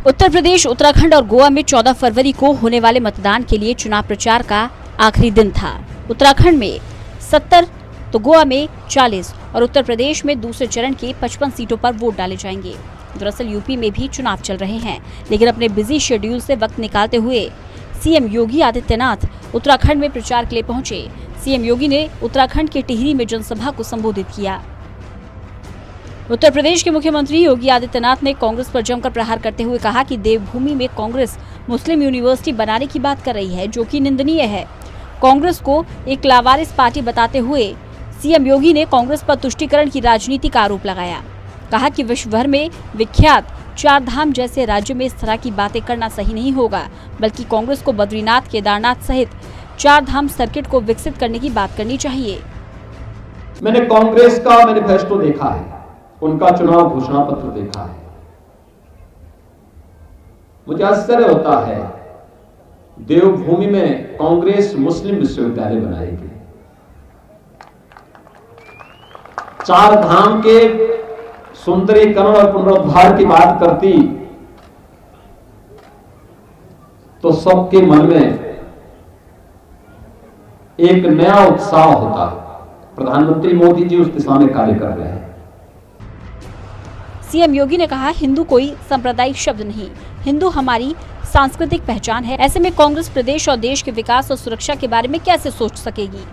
उत्तर प्रदेश, उत्तराखंड और गोवा में 14 फरवरी को होने वाले मतदान के लिए चुनाव प्रचार का आखिरी दिन था। उत्तराखंड में 70 तो गोवा में 40 और उत्तर प्रदेश में दूसरे चरण के 55 सीटों पर वोट डाले जाएंगे। दरअसल यूपी में भी चुनाव चल रहे हैं, लेकिन अपने बिजी शेड्यूल से वक्त निकालते हुए सीएम योगी आदित्यनाथ उत्तराखंड में प्रचार के लिए पहुंचे। सीएम योगी ने उत्तराखंड के टिहरी में जनसभा को संबोधित किया। उत्तर प्रदेश के मुख्यमंत्री योगी आदित्यनाथ ने कांग्रेस पर जमकर प्रहार करते हुए कहा कि देवभूमि में कांग्रेस मुस्लिम यूनिवर्सिटी बनाने की बात कर रही है, जो कि निंदनीय है। कांग्रेस को एक लावारिस पार्टी बताते हुए सीएम योगी ने कांग्रेस पर तुष्टीकरण की राजनीति का आरोप लगाया। कहा कि विश्व भर में विख्यात 4 धाम जैसे राज्य में इस तरह की बातें करना सही नहीं होगा, बल्कि कांग्रेस को बद्रीनाथ, केदारनाथ सहित 4 धाम सर्किट को विकसित करने की बात करनी चाहिए। मैंने कांग्रेस का मैनिफेस्टो देखा है, उनका चुनाव घोषणा पत्र देखा है। मुझे आश्चर्य होता है, देवभूमि में कांग्रेस मुस्लिम विश्वविद्यालय बनाएगी। 4 धाम के सुंदरीकरण और पुनरुद्धार की बात करती तो सबके मन में एक नया उत्साह होता। प्रधानमंत्री मोदी जी उस दिशा में कार्य कर रहे हैं। सीएम योगी ने कहा, हिंदू कोई सांप्रदायिक शब्द नहीं, हिंदू हमारी सांस्कृतिक पहचान है। ऐसे में कांग्रेस प्रदेश और देश के विकास और सुरक्षा के बारे में कैसे सोच सकेगी।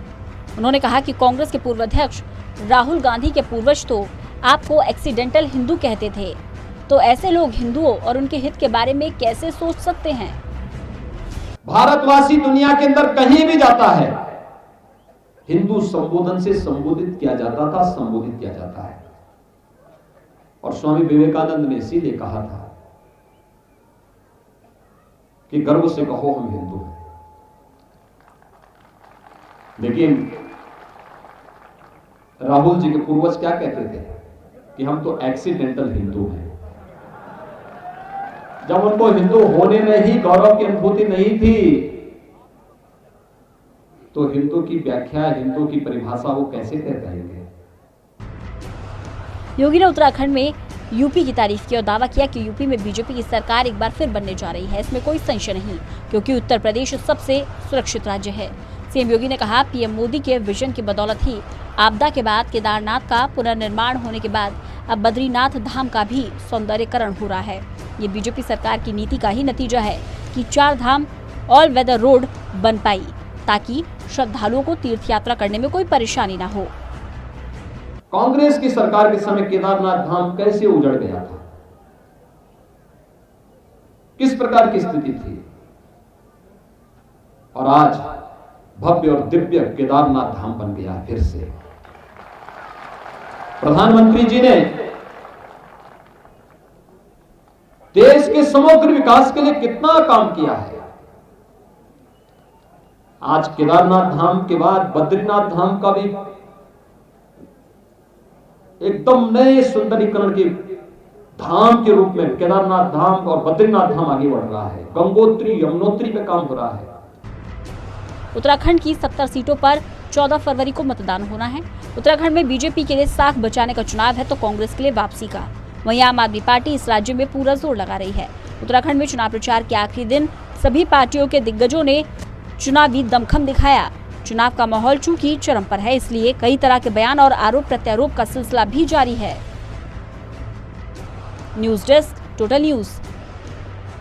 उन्होंने कहा कि कांग्रेस के पूर्व अध्यक्ष राहुल गांधी के पूर्वज तो आपको एक्सीडेंटल हिंदू कहते थे, तो ऐसे लोग हिंदुओं और उनके हित के बारे में कैसे सोच सकते हैं। भारतवासी दुनिया के अंदर कहीं भी जाता है, हिंदू संबोधन से संबोधित किया जाता था, संबोधित किया जाता है। और स्वामी विवेकानंद ने इसीलिए कहा था कि गर्व से कहो हम हिंदू हैं। लेकिन राहुल जी के पूर्वज क्या कहते थे कि हम तो एक्सीडेंटल हिंदू हैं। जब उनको हिंदू होने में ही गौरव की अनुभूति नहीं थी, तो हिंदू की व्याख्या, हिंदू की परिभाषा वो कैसे कर पाएंगे। योगी ने उत्तराखंड में यूपी की तारीफ की और दावा किया कि यूपी में बीजेपी की सरकार एक बार फिर बनने जा रही है। इसमें कोई संशय नहीं, क्योंकि उत्तर प्रदेश सबसे सुरक्षित राज्य है। सीएम योगी ने कहा, पीएम मोदी के विजन की बदौलत ही आपदा के बाद केदारनाथ का पुनर्निर्माण होने के बाद अब बद्रीनाथ धाम का भी सौंदर्यीकरण हो रहा है। ये बीजेपी सरकार की नीति का ही नतीजा है कि 4 धाम ऑल वेदर रोड बन पाई, ताकि श्रद्धालुओं को तीर्थ यात्रा करने में कोई परेशानी न हो। कांग्रेस की सरकार के समय केदारनाथ धाम कैसे उजड़ गया था, किस प्रकार की स्थिति थी, और आज भव्य और दिव्य केदारनाथ धाम बन गया फिर से। प्रधानमंत्री जी ने देश के समग्र विकास के लिए कितना काम किया है। आज केदारनाथ धाम के बाद बद्रीनाथ धाम का भी एकदम नए सुंदरीकरण के धाम के रूप में केदारनाथ धाम और बद्रीनाथ धाम आगे बढ़ रहा है। गंगोत्री, यमुनोत्री पे काम हो रहा है। उत्तराखंड की 70 सीटों पर 14 फरवरी को मतदान होना है। उत्तराखंड में बीजेपी के लिए साख बचाने का चुनाव है, तो कांग्रेस के लिए वापसी का। वहीं आम आदमी पार्टी इस राज्य में पूरा जोर लगा रही है। उत्तराखंड में चुनाव प्रचार के आखिरी दिन सभी पार्टियों के दिग्गजों ने चुनावी दमखम दिखाया। चुनाव का माहौल चूंकि चरम पर है, इसलिए कई तरह के बयान और आरोप प्रत्यारोप का सिलसिला भी जारी है। News desk, total news.